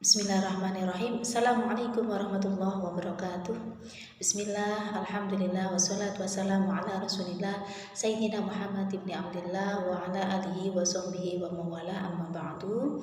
Bismillahirrahmanirrahim. Assalamualaikum warahmatullahi wabarakatuh. Bismillah, alhamdulillah, wassalatu wassalamu ala rasulillah Sayyidina Muhammad ibn Abdillah wa ala alihi wa sahbihi wa mawala amma ba'du.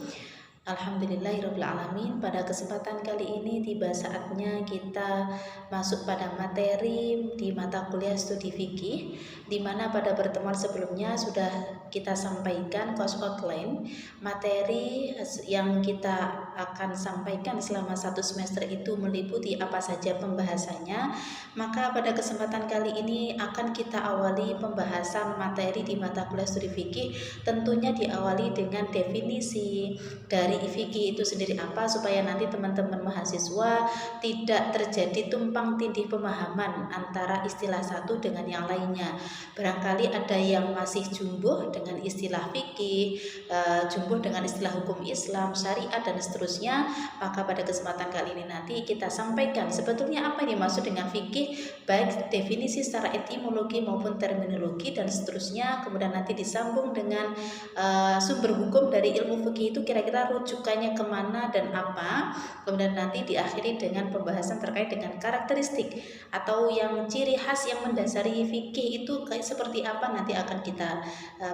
Alhamdulillahirrabbilalamin. Pada kesempatan kali ini tiba saatnya kita masuk pada materi di mata kuliah studi fikih, di mana pada pertemuan sebelumnya sudah kita sampaikan outline materi yang kita akan sampaikan selama satu semester itu meliputi apa saja pembahasannya. Maka pada kesempatan kali ini akan kita awali pembahasan materi di mata kuliah studi fikih, tentunya diawali dengan definisi dari fikih itu sendiri apa, supaya nanti teman-teman mahasiswa tidak terjadi tumpang tindih pemahaman antara istilah satu dengan yang lainnya. Barangkali ada yang masih jumbuh dengan istilah fikih, jumbuh dengan istilah hukum Islam, syariat dan seterusnya. Maka pada kesempatan kali ini nanti kita sampaikan sebetulnya apa yang dimaksud dengan fikih, baik definisi secara etimologi maupun terminologi dan seterusnya. Kemudian nanti disambung dengan sumber hukum dari ilmu fikih itu kira-kira rujukannya kemana dan apa. Kemudian nanti diakhiri dengan pembahasan terkait dengan karakteristik atau yang ciri khas yang mendasari fikih itu kayak seperti apa, nanti akan kita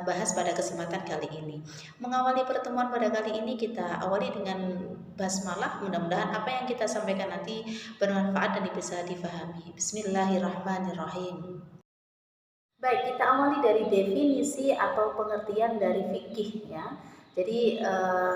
bahas pada kesempatan kali ini. Mengawali pertemuan pada kali ini kita awali dengan basmalah. Mudah-mudahan apa yang kita sampaikan nanti bermanfaat dan bisa difahami. Bismillahirrahmanirrahim. Baik, kita awali dari definisi atau pengertian dari fikih ya. Jadi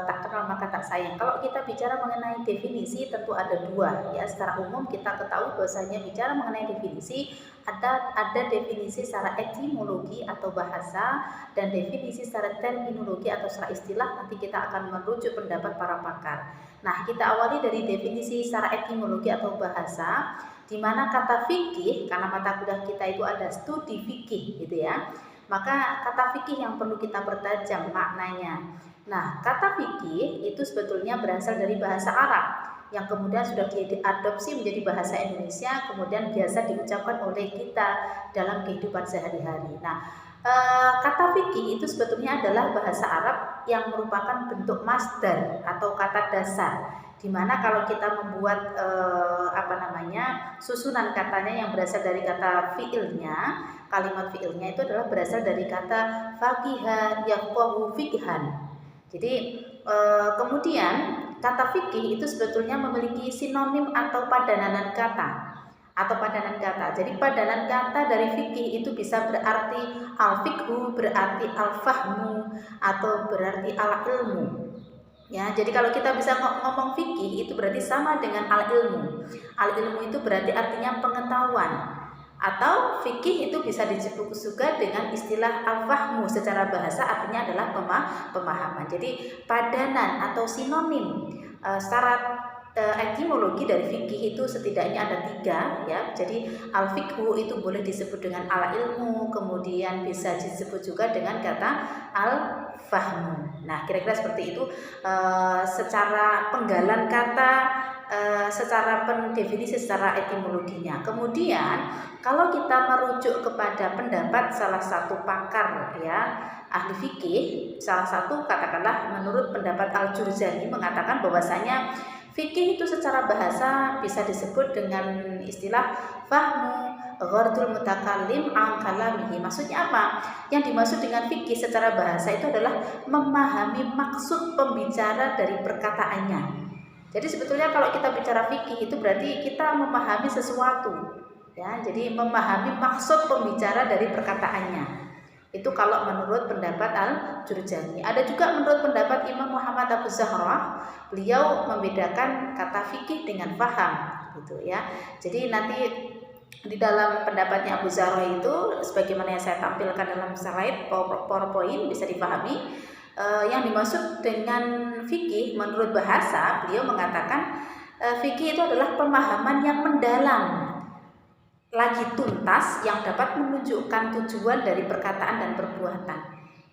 tak kenal maka tak sayang. Kalau kita bicara mengenai definisi tentu ada dua ya. Secara umum kita ketahui bahwasanya bicara mengenai definisi ada definisi secara etimologi atau bahasa dan definisi secara terminologi atau secara istilah. Nanti kita akan merujuk pendapat para pakar. Nah, kita awali dari definisi secara etimologi atau bahasa, di mana kata fikih, karena mata kuliah kita itu ada studi fikih gitu ya, maka kata fikih yang perlu kita pertajam maknanya. Nah, kata fikih itu sebetulnya berasal dari bahasa Arab yang kemudian sudah diadopsi menjadi bahasa Indonesia, kemudian biasa diucapkan oleh kita dalam kehidupan sehari-hari. Nah, kata fikih itu sebetulnya adalah bahasa Arab yang merupakan bentuk masdar atau kata dasar, di mana kalau kita membuat susunan katanya yang berasal dari kata fiilnya, kalimat fiilnya itu adalah berasal dari kata faqiha yafqahu fiqhan. Jadi kemudian kata fikih itu sebetulnya memiliki sinonim atau padanan kata. Jadi padanan kata dari fikih itu bisa berarti al-fiqhu, berarti al-fahmu, atau berarti al-ilmu. Ya, jadi kalau kita bisa ngomong fikih itu berarti sama dengan al-ilmu. Al-ilmu itu berarti artinya pengetahuan. Atau fikih itu bisa disebut juga dengan istilah al-fahmu, secara bahasa artinya adalah pemahaman. Jadi padanan atau sinonim secara etimologi dari fikih itu setidaknya ada 3 ya. Jadi al-fiqhu itu boleh disebut dengan al-ilmu, kemudian bisa disebut juga dengan kata al-fahmu. Nah, kira-kira seperti itu secara penggalan kata, secara pendefinisi secara etimologinya. Kemudian kalau kita merujuk kepada pendapat salah satu pakar ya, ahli fikih, salah satu katakanlah menurut pendapat Al-Jurzani mengatakan bahwasanya fikih itu secara bahasa bisa disebut dengan istilah fahmu ghardul mutakallim an kalamihi. Maksudnya apa? Yang dimaksud dengan fikih secara bahasa itu adalah memahami maksud pembicara dari perkataannya. Jadi sebetulnya kalau kita bicara fikih itu berarti kita memahami sesuatu ya. Jadi memahami maksud pembicara dari perkataannya. Itu kalau menurut pendapat Al-Jurjani. Ada juga menurut pendapat Imam Muhammad Abu Zahrah, beliau membedakan kata fikih dengan faham gitu ya. Jadi nanti di dalam pendapatnya Abu Zahrah itu sebagaimana yang saya tampilkan dalam slide PowerPoint bisa dipahami. Yang dimaksud dengan fikih menurut bahasa, beliau mengatakan fikih itu adalah pemahaman yang mendalam lagi tuntas yang dapat menunjukkan tujuan dari perkataan dan perbuatan.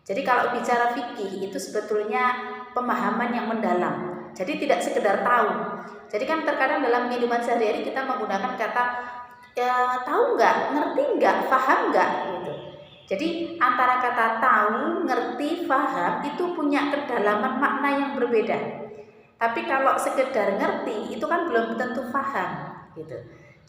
Jadi kalau bicara fikih itu sebetulnya pemahaman yang mendalam. Jadi tidak sekedar tahu. Jadi kan terkadang dalam kehidupan sehari-hari kita menggunakan kata ya, tahu nggak, ngerti nggak, paham nggak gitu. Jadi antara kata tahu, ngerti, paham itu punya kedalaman makna yang berbeda. Tapi kalau sekedar ngerti itu kan belum tentu paham gitu.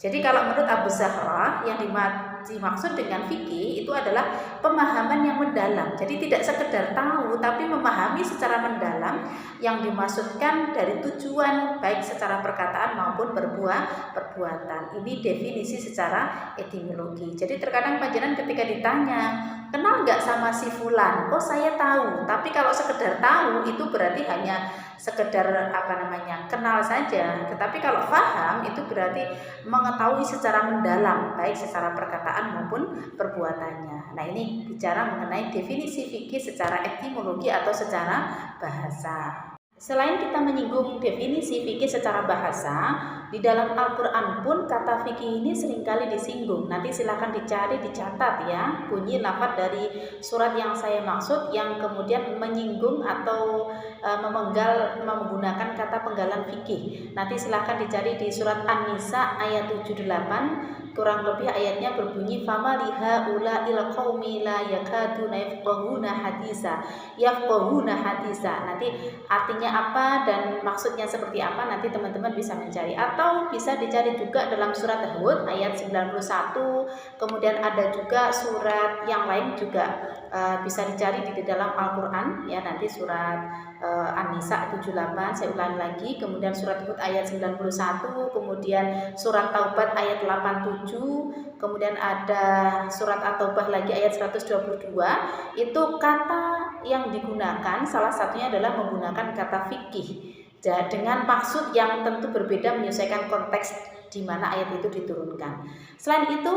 Jadi kalau menurut Abu Zahra yang dimaksud dengan fikih itu adalah pemahaman yang mendalam. Jadi tidak sekedar tahu tapi memahami secara mendalam yang dimaksudkan dari tujuan baik secara perkataan maupun perbuatan. Ini definisi secara etimologi. Jadi terkadang panjenengan ketika ditanya, kenal nggak sama si fulan? Oh saya tahu. Tapi kalau sekedar tahu itu berarti hanya sekedar kenal saja. Tetapi kalau paham itu berarti mengetahui secara mendalam baik secara perkataan maupun perbuatannya. Nah, ini bicara mengenai definisi fikih secara etimologi atau secara bahasa. Selain kita menyinggung definisi fikih secara bahasa, di dalam Al-Quran pun kata fikih ini seringkali disinggung. Nanti silahkan dicari, dicatat ya, bunyi lafaz dari surat yang saya maksud yang kemudian menyinggung atau menggunakan kata penggalan fikih. Nanti silahkan dicari di surat An-Nisa ayat 78, kurang lebih ayatnya berbunyi fama liha ula il qaumi la yakaduna yafqahuna hadisa. Nanti artinya apa dan maksudnya seperti apa nanti teman-teman bisa mencari, atau bisa dicari juga dalam surat Hud ayat 91. Kemudian ada juga surat yang lain juga bisa dicari di dalam Al-Qur'an ya, nanti surat An-Nisa 78 saya ulangi lagi, kemudian surat Hud ayat 91, kemudian surat Taubat ayat 87, kemudian ada surat At-Taubah lagi ayat 122. Itu kata yang digunakan salah satunya adalah menggunakan kata fikih dengan maksud yang tentu berbeda menyesuaikan konteks di mana ayat itu diturunkan. Selain itu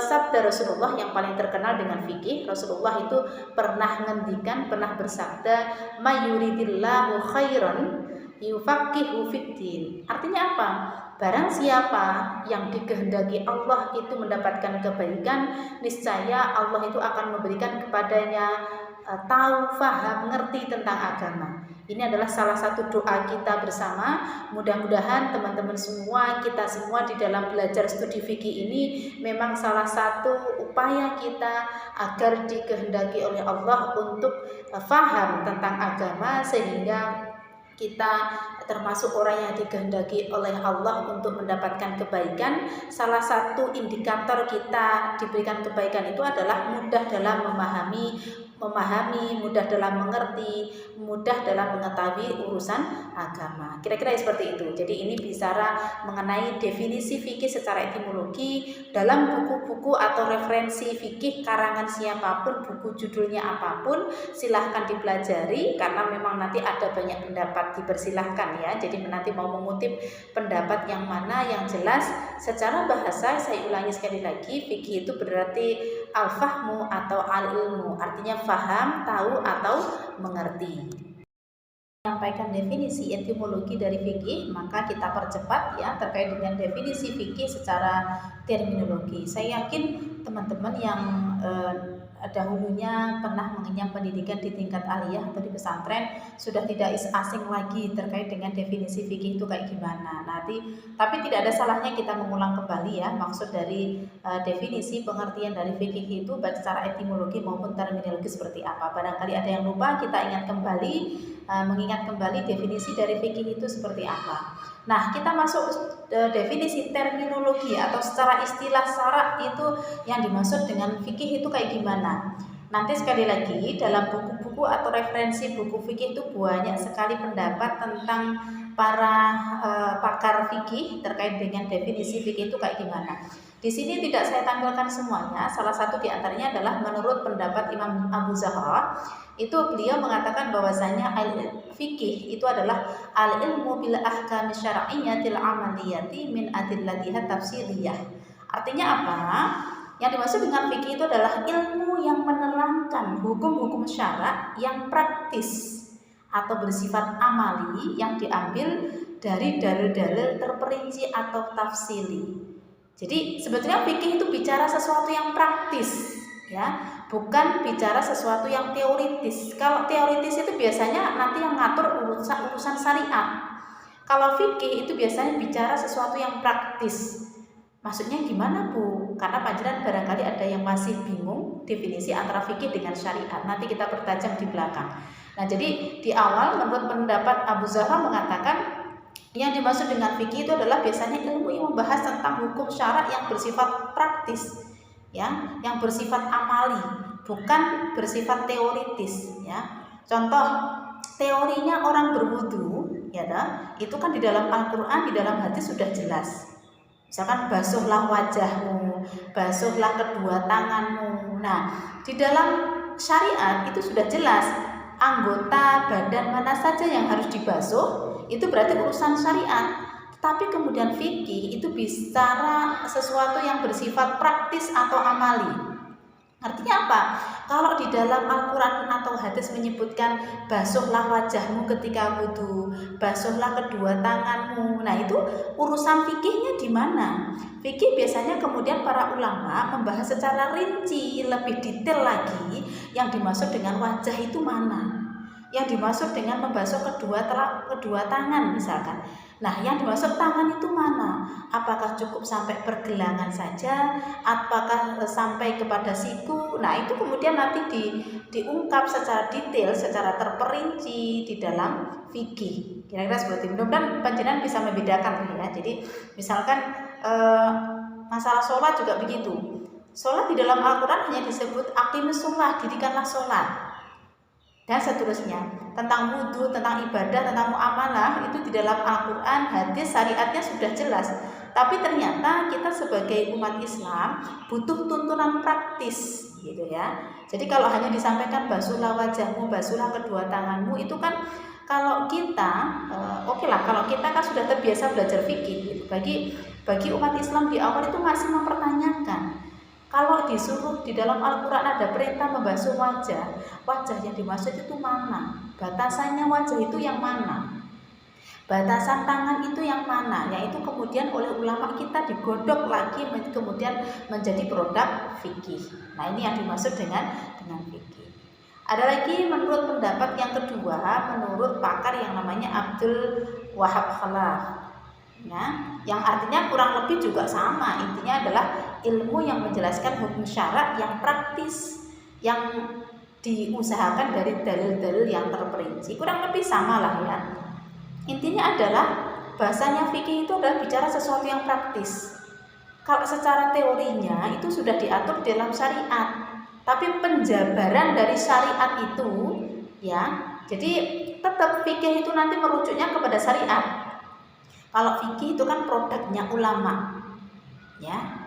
sabda Rasulullah yang paling terkenal dengan fikih, Rasulullah itu pernah bersabda mayuridillahu khairan yufaqihu fiddin. Artinya apa? Barang siapa yang dikehendaki Allah itu mendapatkan kebaikan, niscaya Allah itu akan memberikan kepadanya tahu, faham, ngerti tentang agama. Ini adalah salah satu doa kita bersama. Mudah-mudahan teman-teman semua, kita semua di dalam belajar studi fikih ini memang salah satu upaya kita agar dikehendaki oleh Allah untuk faham tentang agama, sehingga kita termasuk orang yang dikehendaki oleh Allah untuk mendapatkan kebaikan. Salah satu indikator kita diberikan kebaikan itu adalah mudah dalam memahami, mudah dalam mengerti, mudah dalam mengetahui urusan agama. Kira-kira seperti itu. Jadi ini bicara mengenai definisi fikih secara etimologi dalam buku-buku atau referensi fikih karangan siapapun, buku judulnya apapun, silahkan dipelajari karena memang nanti ada banyak pendapat, dipersilahkan ya. Jadi nanti mau mengutip pendapat yang mana, yang jelas secara bahasa, saya ulangi sekali lagi, fikih itu berarti al-fahmu atau al-ilmu, artinya faham, tahu atau mengerti. Menyampaikan definisi etimologi dari fikih, maka kita percepat ya terkait dengan definisi fikih secara terminologi. Saya yakin teman-teman yang dahulunya pernah mengenyam pendidikan di tingkat aliyah atau di pesantren sudah tidak asing lagi terkait dengan definisi fikih itu kayak gimana. Tapi tidak ada salahnya kita mengulang kembali ya maksud dari definisi pengertian dari fikih itu baik secara etimologi maupun terminologi seperti apa. Barangkali ada yang lupa, kita ingat kembali, mengingat kembali definisi dari fikih itu seperti apa. Nah, kita masuk definisi terminologi atau secara istilah syarak itu yang dimaksud dengan fikih itu kayak gimana. Nanti sekali lagi dalam buku-buku atau referensi buku fikih itu banyak sekali pendapat tentang para pakar fikih terkait dengan definisi fikih itu kayak gimana. Di sini tidak saya tampilkan semuanya. Salah satu di antaranya adalah menurut pendapat Imam Abu Zahra, itu beliau mengatakan bahwasanya fikih itu adalah al-ilmu bil ahkam syar'iyyatil amaliyati min adillatiha tafsiliyah. Artinya apa? Yang dimaksud dengan fikih itu adalah ilmu yang menerangkan hukum-hukum syarak yang praktis atau bersifat amali yang diambil dari dalil-dalil terperinci atau tafsili. Jadi sebetulnya fikih itu bicara sesuatu yang praktis ya, bukan bicara sesuatu yang teoritis. Kalau teoritis itu biasanya nanti yang ngatur urusan syariat. Kalau fikih itu biasanya bicara sesuatu yang praktis. Maksudnya gimana Bu? Karena panjenengan barangkali ada yang masih bingung definisi antara fikih dengan syariat. Nanti kita pertajam di belakang. Nah, jadi di awal menurut pendapat Abu Zahra mengatakan yang dimaksud dengan fikih itu adalah biasanya ilmu yang membahas tentang hukum syarak yang bersifat praktis, ya, yang bersifat amali, bukan bersifat teoritis, ya. Contoh teorinya orang berwudu, ya, itu kan di dalam Al-Quran, di dalam hadis sudah jelas. Misalkan basuhlah wajahmu, basuhlah kedua tanganmu. Nah, di dalam syariat itu sudah jelas anggota badan mana saja yang harus dibasuh, itu berarti urusan syariat. Tapi kemudian fikih itu bicara sesuatu yang bersifat praktis atau amali. Artinya apa? Kalau di dalam Al-Quran atau hadis menyebutkan basuhlah wajahmu ketika wudu, basuhlah kedua tanganmu. Nah, itu urusan fikihnya di mana? Fikih biasanya kemudian para ulama membahas secara rinci, lebih detail lagi yang dimaksud dengan wajah itu mana. Yang dimaksud dengan membasuh kedua tangan misalkan. Nah, yang dimaksud tangan itu mana? Apakah cukup sampai pergelangan saja? Apakah sampai kepada siku? Nah, itu kemudian nanti diungkap secara detail, secara terperinci di dalam fikih. Kira-kira seperti itu. Mudah-mudahan panjenengan bisa membedakan ya. Jadi, misalkan masalah sholat juga begitu. Sholat di dalam Al-Quran hanya disebut aqimus sholat, dirikanlah sholat. Dan seterusnya. Tentang wudhu, tentang ibadah, tentang muamalah itu di dalam Al-Quran, hadis, syariatnya sudah jelas. Tapi ternyata kita sebagai umat Islam butuh tuntunan praktis, gitu ya. Jadi kalau hanya disampaikan basuhlah wajahmu, basuhlah kedua tanganmu, itu kan kalau kita, oke lah, kalau kita kan sudah terbiasa belajar fikih, gitu. Bagi umat Islam di awal itu masih mempertanyakan. Kalau disuruh di dalam Al-Quran ada perintah membasuh wajah yang dimaksud itu mana? Batasannya wajah itu yang mana? Batasan tangan itu yang mana? Yaitu kemudian oleh ulama kita digodok lagi kemudian menjadi produk fikih. Nah, ini yang dimaksud dengan fikih. Ada lagi menurut pendapat yang kedua, menurut pakar yang namanya Abdul Wahab Khalaf. Nah, yang artinya kurang lebih juga sama, intinya adalah ilmu yang menjelaskan hukum syarak yang praktis, yang diusahakan dari dalil-dalil yang terperinci, kurang lebih sama lah ya. Intinya adalah bahasanya fikih itu adalah bicara sesuatu yang praktis. Kalau secara teorinya itu sudah diatur dalam syariat, tapi penjabaran dari syariat itu ya, jadi tetap fikih itu nanti merujuknya kepada syariat. Kalau fikih itu kan produknya ulama, ya.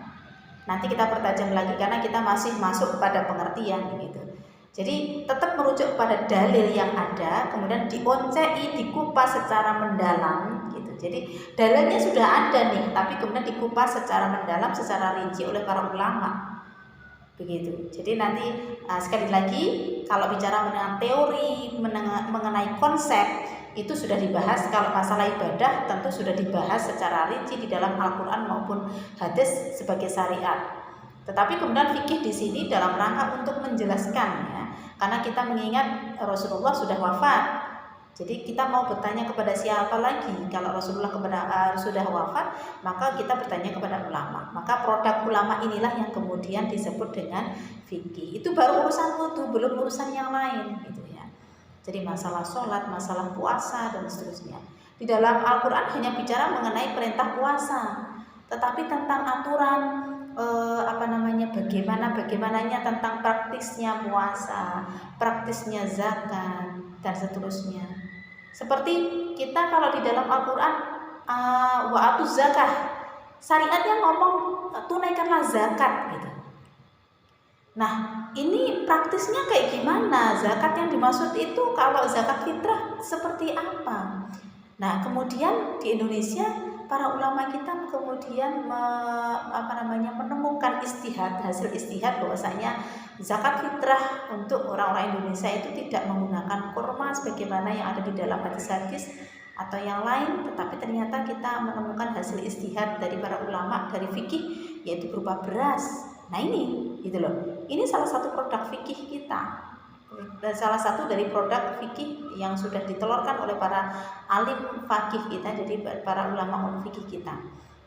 Nanti kita pertajam lagi karena kita masih masuk pada pengertian gitu. Jadi tetap merujuk pada dalil yang ada, kemudian dioncei, dikupas secara mendalam gitu. Jadi dalilnya sudah ada nih, tapi kemudian dikupas secara mendalam, secara rinci oleh para ulama. Begitu. Jadi nanti sekali lagi kalau bicara mengenai teori, mengenai konsep itu sudah dibahas. Kalau masalah ibadah tentu sudah dibahas secara rinci di dalam Al-Quran maupun hadis sebagai syariat. Tetapi kemudian fikih di sini dalam rangka untuk menjelaskan ya, karena kita mengingat Rasulullah sudah wafat. Jadi kita mau bertanya kepada siapa lagi? Kalau Rasulullah sudah wafat, maka kita bertanya kepada ulama. Maka produk ulama inilah yang kemudian disebut dengan fikih. Itu baru urusan wudu, belum urusan yang lain gitu ya. Jadi masalah sholat, masalah puasa dan seterusnya. Di dalam Al-Quran hanya bicara mengenai perintah puasa, tetapi tentang aturan bagaimananya tentang praktisnya puasa, praktisnya zakat dan seterusnya. Seperti kita kalau di dalam Al-Quran wa'atuz zakah, syariatnya ngomong tunaikanlah zakat gitu. Nah, ini praktisnya kayak gimana? Zakat yang dimaksud itu kalau zakat fitrah seperti apa? Nah, kemudian di Indonesia para ulama kita kemudian menemukan hasil istihad bahwasanya zakat fitrah untuk orang-orang Indonesia itu tidak menggunakan kurma sebagaimana yang ada di dalam hadis-hadis atau yang lain, tetapi ternyata kita menemukan hasil istihad dari para ulama dari fikih yaitu berupa beras. Nah ini gitu loh. Ini salah satu produk fikih kita. Dan salah satu dari produk fikih yang sudah ditelurkan oleh para alim fakih kita, jadi para ulama fikih kita.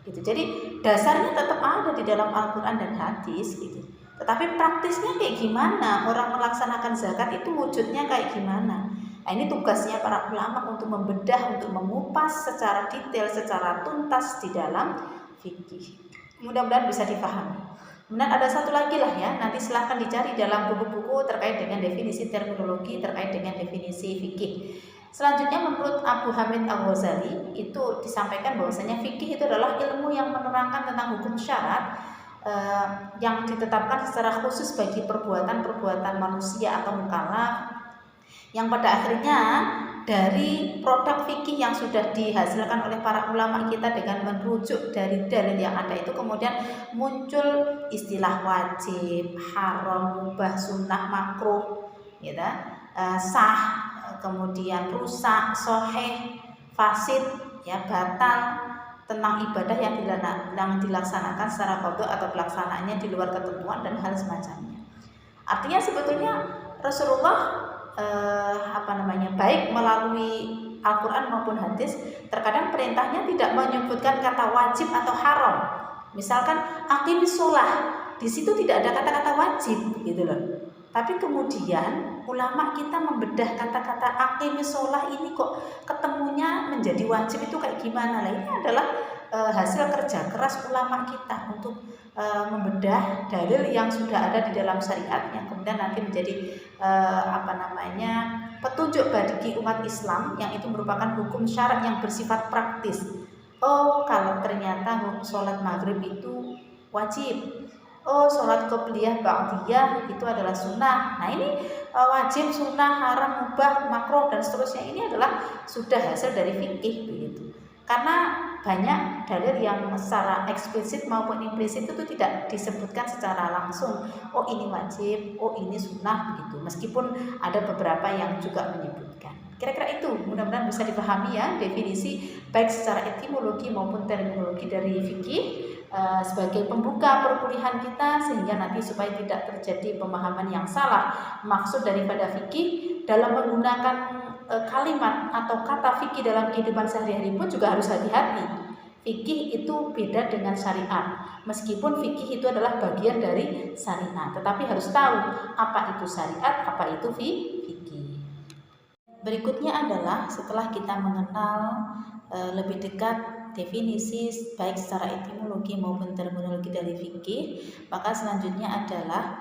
Gitu. Jadi dasarnya tetap ada di dalam Al-Quran dan hadis gitu. Tetapi praktisnya kayak gimana? Orang melaksanakan zakat itu wujudnya kayak gimana? Nah, ini tugasnya para ulama untuk membedah, untuk mengupas secara detail, secara tuntas di dalam fikih. Mudah-mudahan bisa dipahami. Kemudian ada satu lagi lah ya, nanti silahkan dicari dalam buku-buku terkait dengan definisi terminologi, terkait dengan definisi fikih. Selanjutnya menurut Abu Hamid Al-Ghazali itu disampaikan bahwasanya fikih itu adalah ilmu yang menerangkan tentang hukum syarat yang ditetapkan secara khusus bagi perbuatan-perbuatan manusia atau mukallaf, yang pada akhirnya dari produk fikih yang sudah dihasilkan oleh para ulama kita dengan merujuk dari dalil yang ada itu kemudian muncul istilah wajib, haram, mubah, sunnah, makruh, gitu, sah, kemudian rusak, sahih, fasid, ya, batal, tentang ibadah yang dilaksanakan secara qadha atau pelaksanaannya di luar ketentuan dan hal semacamnya. Artinya sebetulnya Rasulullah baik melalui Al-Quran maupun hadis, terkadang perintahnya tidak menyebutkan kata wajib atau haram. Misalkan aqimis sholah, di situ tidak ada kata-kata wajib, gitu loh. Tapi kemudian ulama kita membedah kata-kata aqimis sholah ini kok ketemunya menjadi wajib itu kayak gimana lah. Ini adalah hasil kerja keras ulama kita untuk membedah dalil yang sudah ada di dalam syariat yang kemudian nanti menjadi petunjuk bagi umat Islam yang itu merupakan hukum syarat yang bersifat praktis. Oh, kalau ternyata sholat maghrib itu wajib. Oh, sholat qobliyah ba'diyah itu adalah sunnah. Nah, ini wajib, sunnah, haram, mubah, makruh dan seterusnya ini adalah sudah hasil dari fikih begitu. Karena banyak dalil yang secara eksplisit maupun implisit itu tidak disebutkan secara langsung. Oh, ini wajib, oh ini sunnah begitu. Meskipun ada beberapa yang juga menyebutkan. Kira-kira itu mudah-mudahan bisa dipahami ya definisi baik secara etimologi maupun terminologi dari fikih sebagai pembuka perkuliahan kita sehingga nanti supaya tidak terjadi pemahaman yang salah maksud daripada fikih dalam menggunakan kalimat atau kata fikih dalam kehidupan sehari-hari pun juga harus hati-hati. Fikih itu beda dengan syariat. Meskipun fikih itu adalah bagian dari syariat, tetapi harus tahu apa itu syariat, apa itu fikih. Berikutnya adalah setelah kita mengenal lebih dekat definisi baik secara etimologi maupun terminologi dari fikih, maka selanjutnya adalah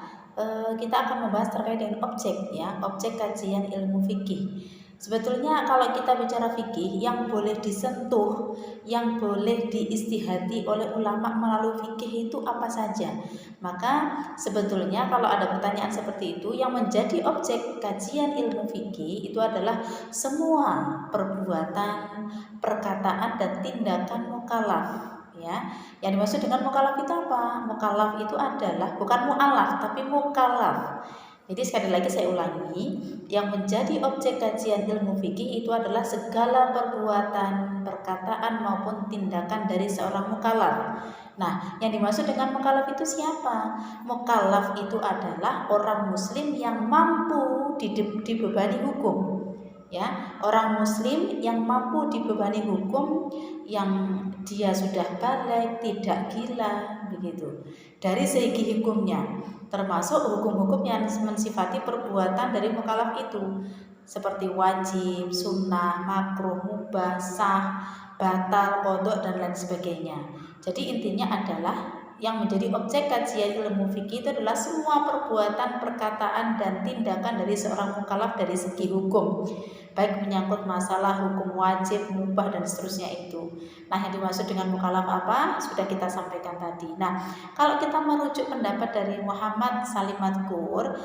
kita akan membahas terkait dengan objek ya, objek kajian ilmu fikih. Sebetulnya kalau kita bicara fikih, yang boleh disentuh, yang boleh diistihadi oleh ulama melalui fikih itu apa saja. Maka sebetulnya kalau ada pertanyaan seperti itu, yang menjadi objek kajian ilmu fikih itu adalah semua perbuatan, perkataan dan tindakan mukallaf. Ya, yang dimaksud dengan mukallaf itu apa? Mukallaf itu adalah bukan mu'allaf tapi mukallaf. Jadi sekali lagi saya ulangi, yang menjadi objek kajian ilmu fikih itu adalah segala perbuatan, perkataan maupun tindakan dari seorang mukallaf. Nah, yang dimaksud dengan mukallaf itu siapa? Mukallaf itu adalah orang muslim yang mampu dibebani hukum. Ya, orang muslim yang mampu dibebani hukum, yang dia sudah balik, tidak gila, begitu. Dari segi hukumnya, termasuk hukum-hukum yang mensifati perbuatan dari mukallaf itu, seperti wajib, sunnah, makruh, mubah, sah, batal, qadha dan lain sebagainya. Jadi intinya adalah yang menjadi objek kajian ilmu fikih itu adalah semua perbuatan, perkataan dan tindakan dari seorang mukallaf dari segi hukum, baik menyangkut masalah hukum wajib, mubah dan seterusnya itu. Nah, yang dimaksud dengan mukallaf apa? Sudah kita sampaikan tadi. Nah, kalau kita merujuk pendapat dari Muhammad Salim Madkur,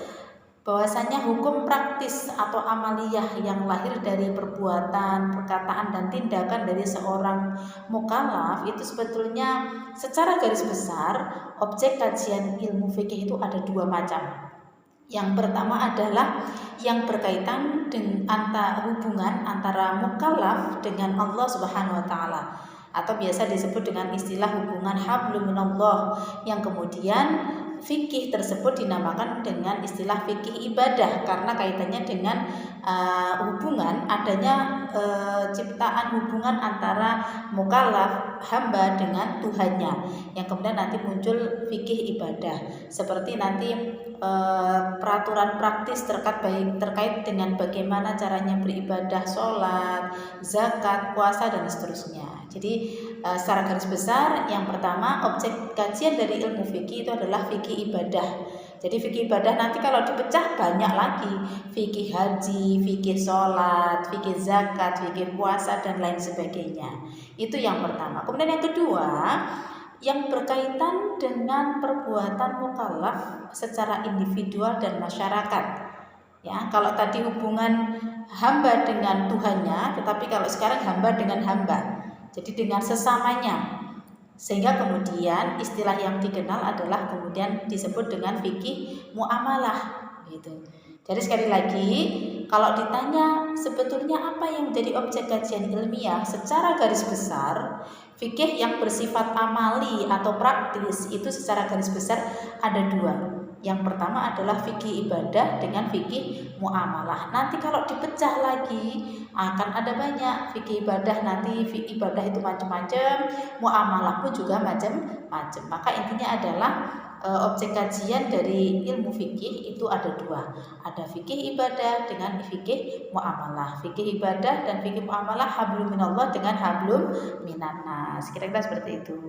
bahwasanya hukum praktis atau amaliyah yang lahir dari perbuatan, perkataan dan tindakan dari seorang mukallaf itu sebetulnya secara garis besar objek kajian ilmu fikih itu ada dua macam. Yang pertama adalah yang berkaitan dengan hubungan antara mukallaf dengan Allah Subhanahu wa taala atau biasa disebut dengan istilah hubungan hablum minallah, yang kemudian fikih tersebut dinamakan dengan istilah fikih ibadah karena kaitannya dengan hubungan adanya ciptaan hubungan antara mukallaf hamba dengan Tuhannya, yang kemudian nanti muncul fikih ibadah. Seperti nanti peraturan praktis terkait dengan bagaimana caranya beribadah, sholat, zakat, puasa dan seterusnya. Jadi secara garis besar yang pertama objek kajian dari ilmu fikih itu adalah fikih ibadah. Jadi fikih ibadah nanti kalau dipecah banyak lagi, fikih haji, fikih sholat, fikih zakat, fikih puasa dan lain sebagainya. Itu yang pertama. Kemudian yang kedua, yang berkaitan dengan perbuatan mukallaf secara individual dan masyarakat. Ya, kalau tadi hubungan hamba dengan Tuhannya, tetapi kalau sekarang hamba dengan hamba. Jadi dengan sesamanya. Sehingga kemudian istilah yang dikenal adalah kemudian disebut dengan fikih muamalah gitu. Jadi sekali lagi, kalau ditanya sebetulnya apa yang menjadi objek kajian ilmiah secara garis besar, fikih yang bersifat amali atau praktis itu secara garis besar ada dua. Yang pertama adalah fikih ibadah dengan fikih muamalah. Nanti kalau dipecah lagi akan ada banyak fikih ibadah, nanti fikih ibadah itu macam-macam, muamalah pun juga macam-macam. Maka intinya adalah objek kajian dari ilmu fikih itu ada dua. Ada fikih ibadah dengan fikih muamalah. Fikih ibadah dan fikih muamalah hablum minallah dengan hablum minannas. Kira-kira seperti itu.